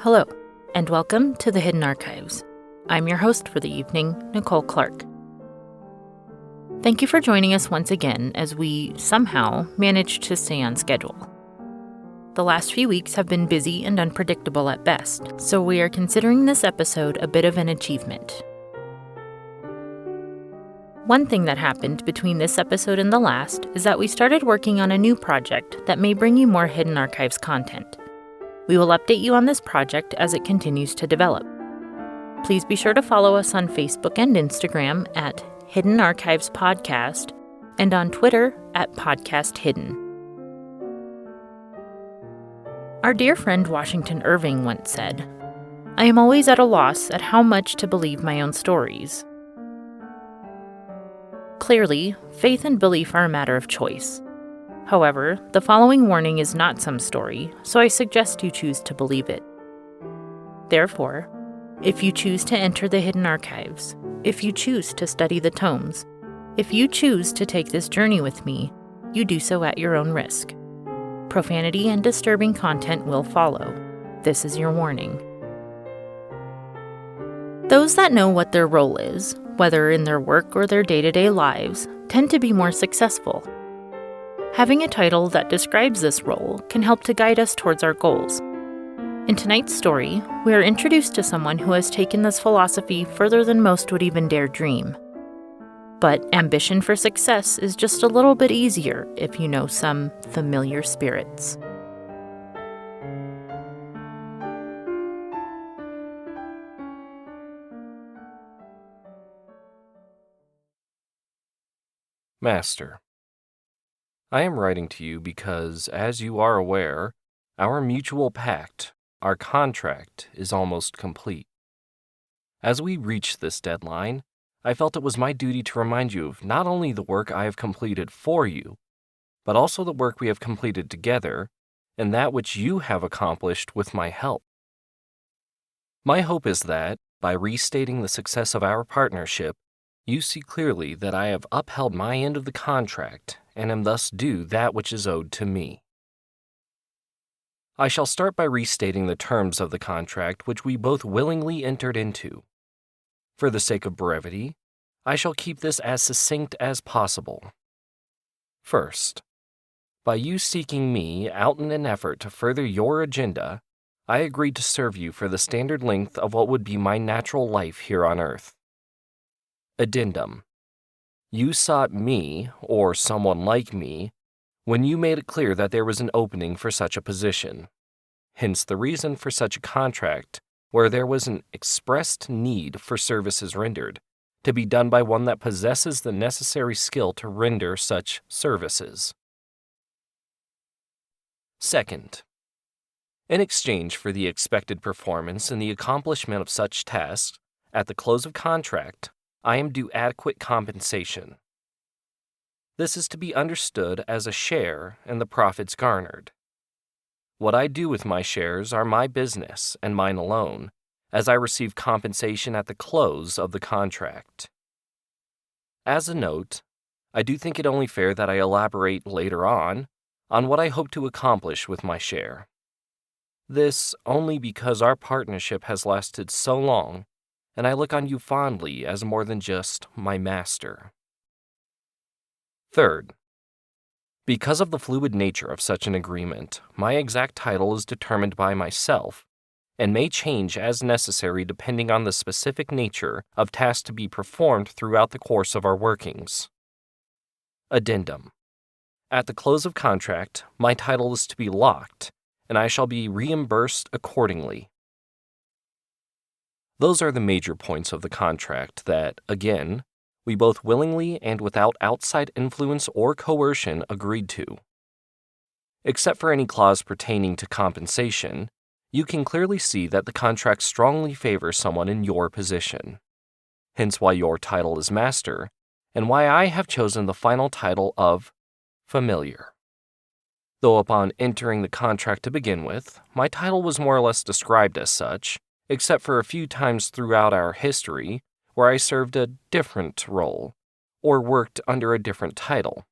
Hello, and welcome to the Hidden Archives. I'm your host for the evening, Nicole Clark. Thank you for joining us once again as we, somehow, managed to stay on schedule. The last few weeks have been busy and unpredictable at best, so we are considering this episode a bit of an achievement. One thing that happened between this episode and the last is that we started working on a new project that may bring you more Hidden Archives content. We will update you on this project as it continues to develop. Please be sure to follow us on Facebook and Instagram at Hidden Archives Podcast and on Twitter at Podcast Hidden. Our dear friend Washington Irving once said, "I am always at a loss at how much to believe my own stories." Clearly, faith and belief are a matter of choice. However, the following warning is not some story, so I suggest you choose to believe it. Therefore, if you choose to enter the Hidden Archives, if you choose to study the tomes, if you choose to take this journey with me, you do so at your own risk. Profanity and disturbing content will follow. This is your warning. Those that know what their role is, whether in their work or their day-to-day lives, tend to be more successful. Having a title that describes this role can help to guide us towards our goals. In tonight's story, we are introduced to someone who has taken this philosophy further than most would even dare dream. But ambition for success is just a little bit easier if you know some familiar spirits. Master, I am writing to you because, as you are aware, our mutual pact, our contract, is almost complete. As we reach this deadline, I felt it was my duty to remind you of not only the work I have completed for you, but also the work we have completed together, and that which you have accomplished with my help. My hope is that, by restating the success of our partnership, you see clearly that I have upheld my end of the contract and am thus due that which is owed to me. I shall start by restating the terms of the contract which we both willingly entered into. For the sake of brevity, I shall keep this as succinct as possible. First, by you seeking me out in an effort to further your agenda, I agreed to serve you for the standard length of what would be my natural life here on Earth. Addendum. You sought me, or someone like me, when you made it clear that there was an opening for such a position. Hence the reason for such a contract, where there was an expressed need for services rendered, to be done by one that possesses the necessary skill to render such services. Second, in exchange for the expected performance and the accomplishment of such tasks, at the close of contract, I am due adequate compensation. This is to be understood as a share in the profits garnered. What I do with my shares are my business and mine alone, as I receive compensation at the close of the contract. As a note, I do think it only fair that I elaborate later on what I hope to accomplish with my share. This only because our partnership has lasted so long, and I look on you fondly as more than just my master. Third, because of the fluid nature of such an agreement, my exact title is determined by myself and may change as necessary depending on the specific nature of tasks to be performed throughout the course of our workings. Addendum. At the close of contract, my title is to be locked, and I shall be reimbursed accordingly. Those are the major points of the contract that, again, we both willingly and without outside influence or coercion agreed to. Except for any clause pertaining to compensation, you can clearly see that the contract strongly favors someone in your position. Hence why your title is master, and why I have chosen the final title of familiar. Though upon entering the contract to begin with, my title was more or less described as such, except for a few times throughout our history where I served a different role, or worked under a different title.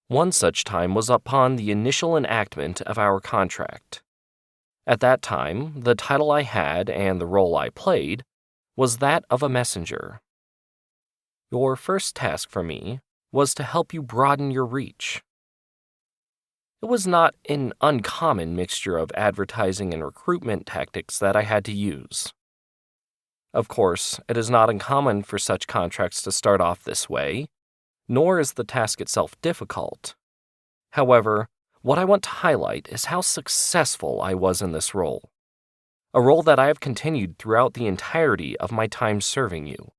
One such time was upon the initial enactment of our contract. At that time, the title I had and the role I played was that of a messenger. Your first task for me was to help you broaden your reach. It was not an uncommon mixture of advertising and recruitment tactics that I had to use. Of course, it is not uncommon for such contracts to start off this way, nor is the task itself difficult. However, what I want to highlight is how successful I was in this role, a role that I have continued throughout the entirety of my time serving you.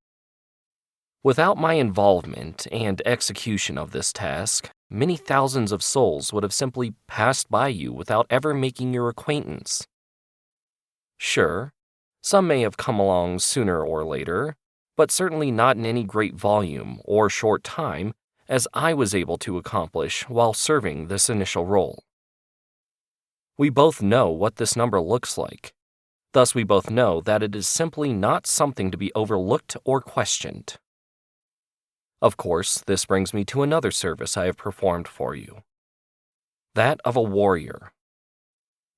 Without my involvement and execution of this task, many thousands of souls would have simply passed by you without ever making your acquaintance. Sure, some may have come along sooner or later, but certainly not in any great volume or short time as I was able to accomplish while serving this initial role. We both know what this number looks like. Thus, we both know that it is simply not something to be overlooked or questioned. Of course, this brings me to another service I have performed for you, that of a warrior.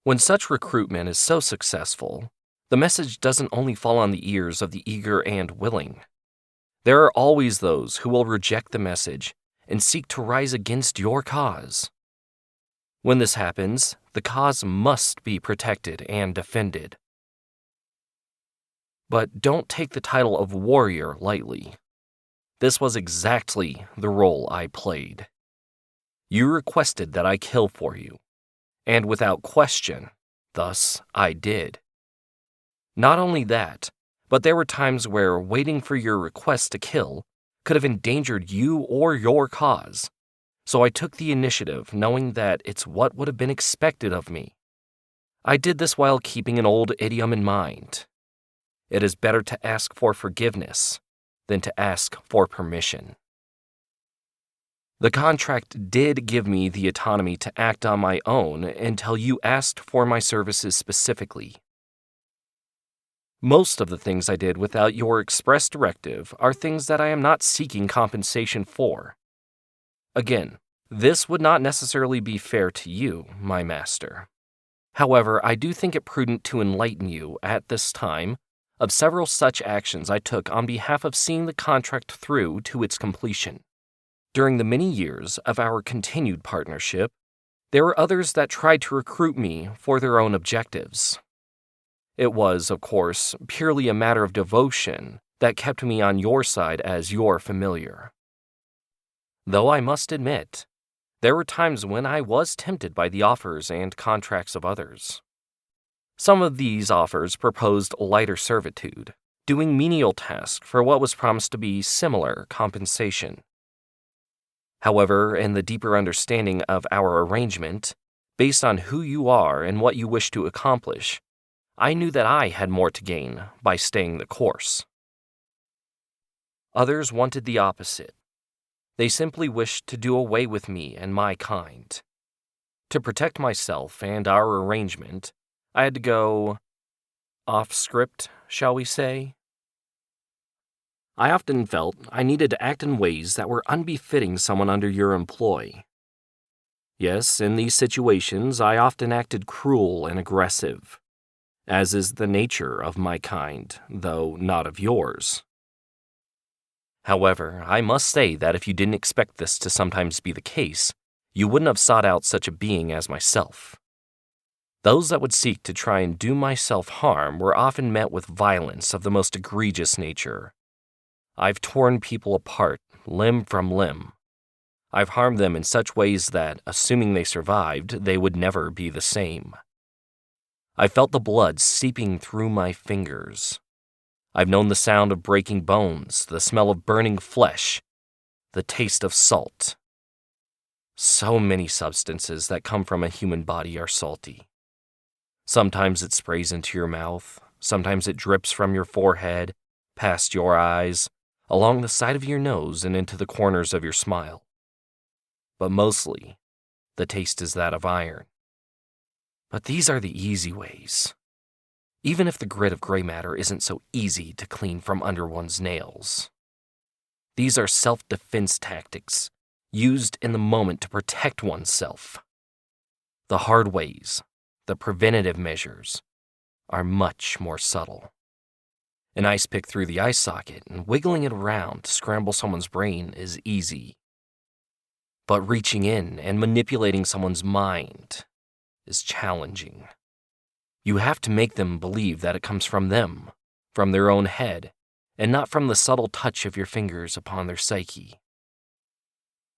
When such recruitment is so successful, the message doesn't only fall on the ears of the eager and willing. There are always those who will reject the message and seek to rise against your cause. When this happens, the cause must be protected and defended. But don't take the title of warrior lightly. This was exactly the role I played. You requested that I kill for you, and without question, thus I did. Not only that, but there were times where waiting for your request to kill could have endangered you or your cause, so I took the initiative knowing that it's what would have been expected of me. I did this while keeping an old idiom in mind. It is better to ask for forgiveness than to ask for permission. The contract did give me the autonomy to act on my own until you asked for my services specifically. Most of the things I did without your express directive are things that I am not seeking compensation for. Again, this would not necessarily be fair to you, my master. However, I do think it prudent to enlighten you at this time of several such actions I took on behalf of seeing the contract through to its completion. During the many years of our continued partnership, there were others that tried to recruit me for their own objectives. It was, of course, purely a matter of devotion that kept me on your side as your familiar. Though I must admit, there were times when I was tempted by the offers and contracts of others. Some of these offers proposed lighter servitude, doing menial tasks for what was promised to be similar compensation. However, in the deeper understanding of our arrangement, based on who you are and what you wish to accomplish, I knew that I had more to gain by staying the course. Others wanted the opposite. They simply wished to do away with me and my kind. To protect myself and our arrangement, I had to go off script, shall we say? I often felt I needed to act in ways that were unbefitting someone under your employ. Yes, in these situations, I often acted cruel and aggressive, as is the nature of my kind, though not of yours. However, I must say that if you didn't expect this to sometimes be the case, you wouldn't have sought out such a being as myself. Those that would seek to try and do myself harm were often met with violence of the most egregious nature. I've torn people apart, limb from limb. I've harmed them in such ways that, assuming they survived, they would never be the same. I felt the blood seeping through my fingers. I've known the sound of breaking bones, the smell of burning flesh, the taste of salt. So many substances that come from a human body are salty. Sometimes it sprays into your mouth, sometimes it drips from your forehead, past your eyes, along the side of your nose and into the corners of your smile. But mostly, the taste is that of iron. But these are the easy ways. Even if the grit of gray matter isn't so easy to clean from under one's nails. These are self-defense tactics, used in the moment to protect oneself. The hard ways, the preventative measures, are much more subtle. An ice pick through the eye socket and wiggling it around to scramble someone's brain is easy. But reaching in and manipulating someone's mind is challenging. You have to make them believe that it comes from them, from their own head, and not from the subtle touch of your fingers upon their psyche.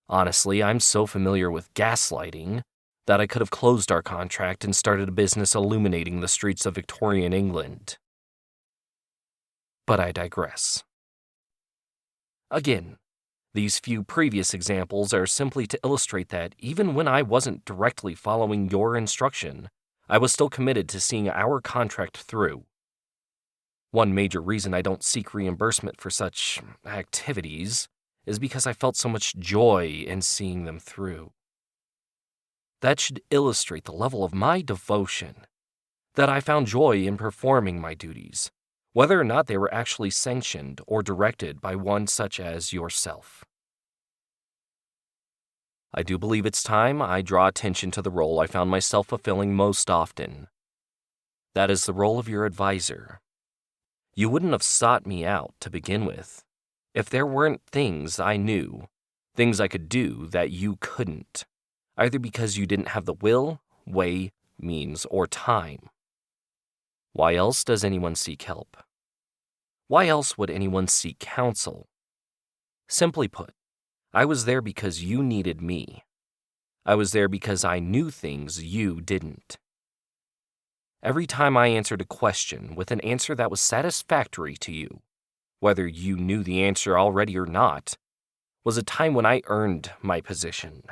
Honestly, I'm so familiar with gaslighting that I could have closed our contract and started a business illuminating the streets of Victorian England. But I digress. Again, these few previous examples are simply to illustrate that even when I wasn't directly following your instruction, I was still committed to seeing our contract through. One major reason I don't seek reimbursement for such activities is because I felt so much joy in seeing them through. That should illustrate the level of my devotion, that I found joy in performing my duties, whether or not they were actually sanctioned or directed by one such as yourself. I do believe it's time I draw attention to the role I found myself fulfilling most often. That is the role of your advisor. You wouldn't have sought me out to begin with if there weren't things I knew, things I could do that you couldn't, either because you didn't have the will, way, means, or time. Why else does anyone seek help? Why else would anyone seek counsel? Simply put, I was there because you needed me. I was there because I knew things you didn't. Every time I answered a question with an answer that was satisfactory to you, whether you knew the answer already or not, was a time when I earned my position.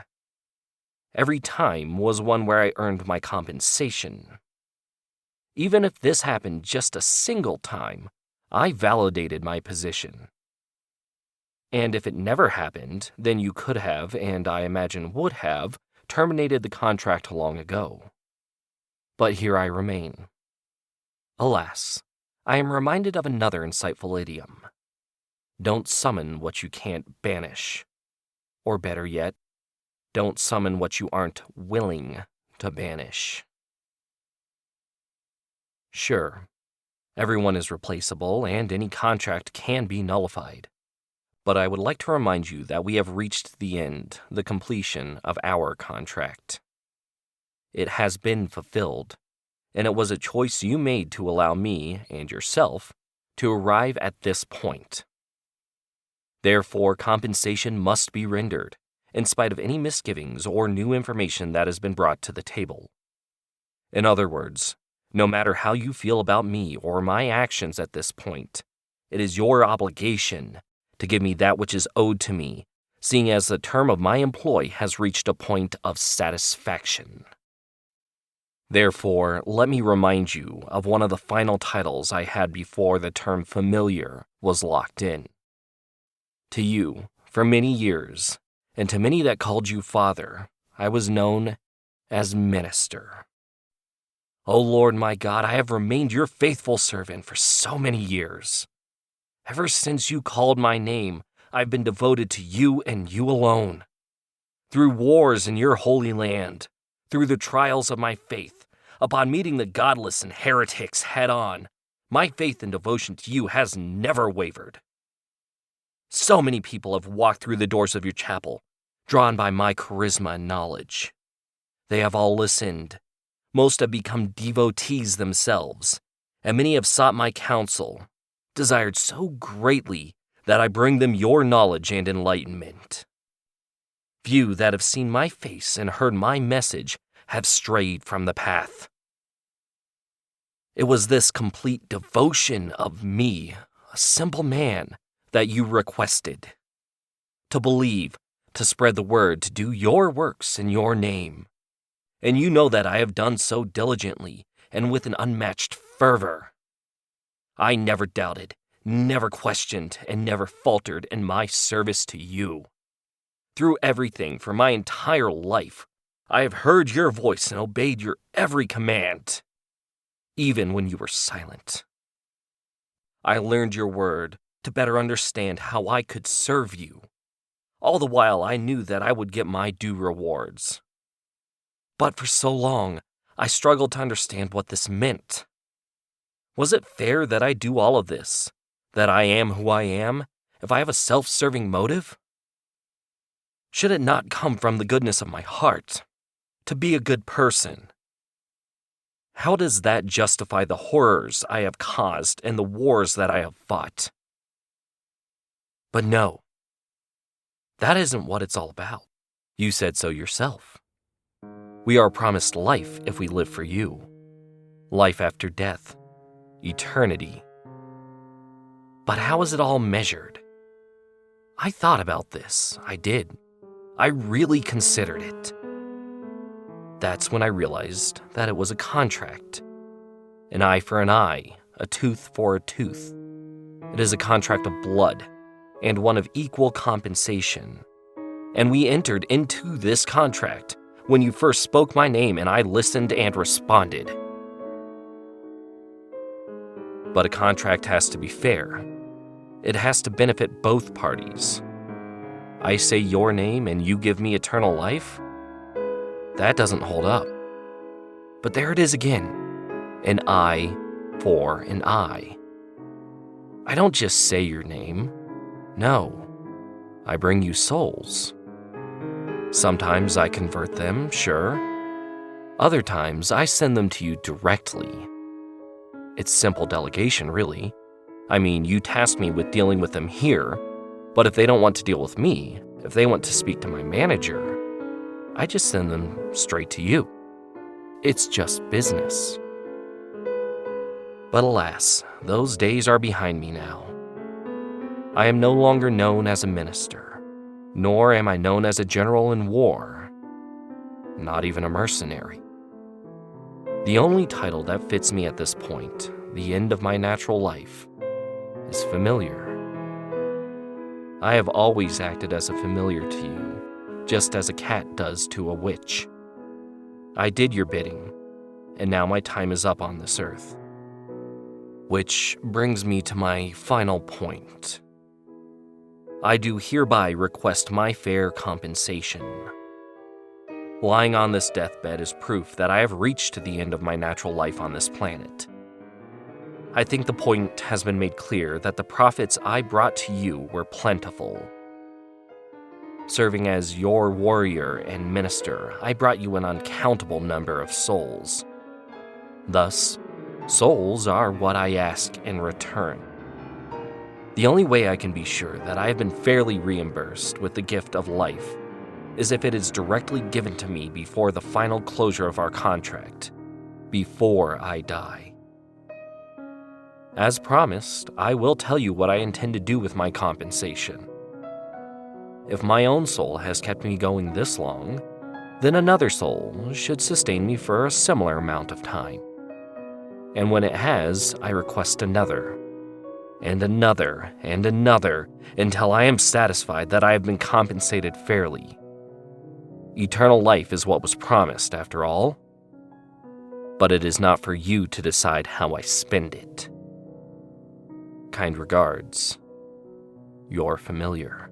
Every time was one where I earned my compensation. Even if this happened just a single time, I validated my position. And if it never happened, then you could have, and I imagine would have, terminated the contract long ago. But here I remain. Alas, I am reminded of another insightful idiom. Don't summon what you can't banish. Or better yet, don't summon what you aren't willing to banish. Sure, everyone is replaceable and any contract can be nullified. But I would like to remind you that we have reached the end, the completion of our contract. It has been fulfilled, and it was a choice you made to allow me and yourself to arrive at this point. Therefore, compensation must be rendered, in spite of any misgivings or new information that has been brought to the table. In other words, no matter how you feel about me or my actions at this point, it is your obligation to give me that which is owed to me, seeing as the term of my employ has reached a point of satisfaction. Therefore, let me remind you of one of the final titles I had before the term familiar was locked in. To you, for many years, and to many that called you father, I was known as minister. O Lord my God, I have remained your faithful servant for so many years. Ever since you called my name, I've been devoted to you and you alone. Through wars in your holy land, through the trials of my faith, upon meeting the godless and heretics head on, my faith and devotion to you has never wavered. So many people have walked through the doors of your chapel, drawn by my charisma and knowledge. They have all listened. Most have become devotees themselves, and many have sought my counsel, desired so greatly that I bring them your knowledge and enlightenment. Few that have seen my face and heard my message have strayed from the path. It was this complete devotion of me, a simple man, that you requested. To believe, to spread the word, to do your works in your name. And you know that I have done so diligently and with an unmatched fervor. I never doubted, never questioned, and never faltered in my service to you. Through everything for my entire life, I have heard your voice and obeyed your every command, even when you were silent. I learned your word to better understand how I could serve you. All the while I knew that I would get my due rewards. But for so long, I struggled to understand what this meant. Was it fair that I do all of this, that I am who I am, if I have a self-serving motive? Should it not come from the goodness of my heart, to be a good person? How does that justify the horrors I have caused and the wars that I have fought? But no, that isn't what it's all about. You said so yourself. We are promised life if we live for you. Life after death. Eternity. But how is it all measured? I thought about this. I did. I really considered it. That's when I realized that it was a contract. An eye for an eye, a tooth for a tooth. It is a contract of blood, and one of equal compensation. And we entered into this contract when you first spoke my name and I listened and responded. But a contract has to be fair. It has to benefit both parties. I say your name and you give me eternal life? That doesn't hold up. But there it is again. An eye for an eye. I don't just say your name. No, I bring you souls. Sometimes I convert them, sure. Other times I send them to you directly. It's simple delegation, really. I mean, you task me with dealing with them here, but if they don't want to deal with me, if they want to speak to my manager, I just send them straight to you. It's just business. But alas, those days are behind me now. I am no longer known as a minister, nor am I known as a general in war, not even a mercenary. The only title that fits me at this point, the end of my natural life, is familiar. I have always acted as a familiar to you, just as a cat does to a witch. I did your bidding, and now my time is up on this earth. Which brings me to my final point. I do hereby request my fair compensation. Lying on this deathbed is proof that I have reached the end of my natural life on this planet. I think the point has been made clear that the profits I brought to you were plentiful. Serving as your warrior and minister, I brought you an uncountable number of souls. Thus, souls are what I ask in return. The only way I can be sure that I have been fairly reimbursed with the gift of life is if it is directly given to me before the final closure of our contract, before I die. As promised, I will tell you what I intend to do with my compensation. If my own soul has kept me going this long, then another soul should sustain me for a similar amount of time. And when it has, I request another, and another, and another, until I am satisfied that I have been compensated fairly. Eternal life is what was promised, after all. But it is not for you to decide how I spend it. Kind regards, your familiar.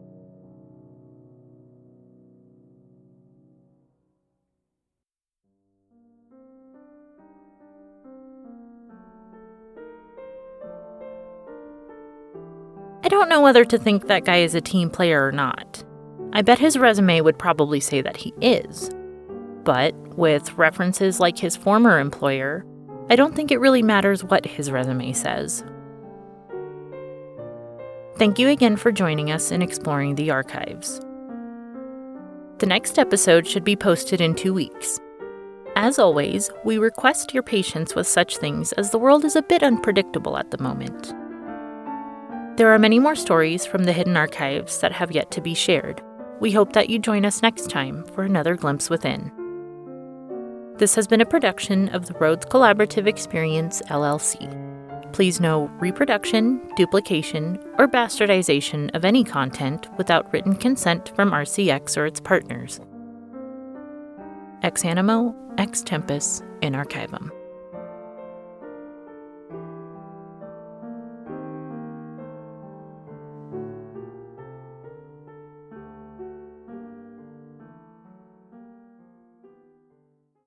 I don't know whether to think that guy is a team player or not. I bet his resume would probably say that he is. But with references like his former employer, I don't think it really matters what his resume says. Thank you again for joining us in exploring the archives. The next episode should be posted in 2 weeks. As always, we request your patience with such things as the world is a bit unpredictable at the moment. There are many more stories from the hidden archives that have yet to be shared. We hope that you join us next time for another glimpse within. This has been a production of the Rhodes Collaborative Experience LLC. Please no reproduction, duplication, or bastardization of any content without written consent from RCX or its partners. Ex animo, ex tempus, in archivum.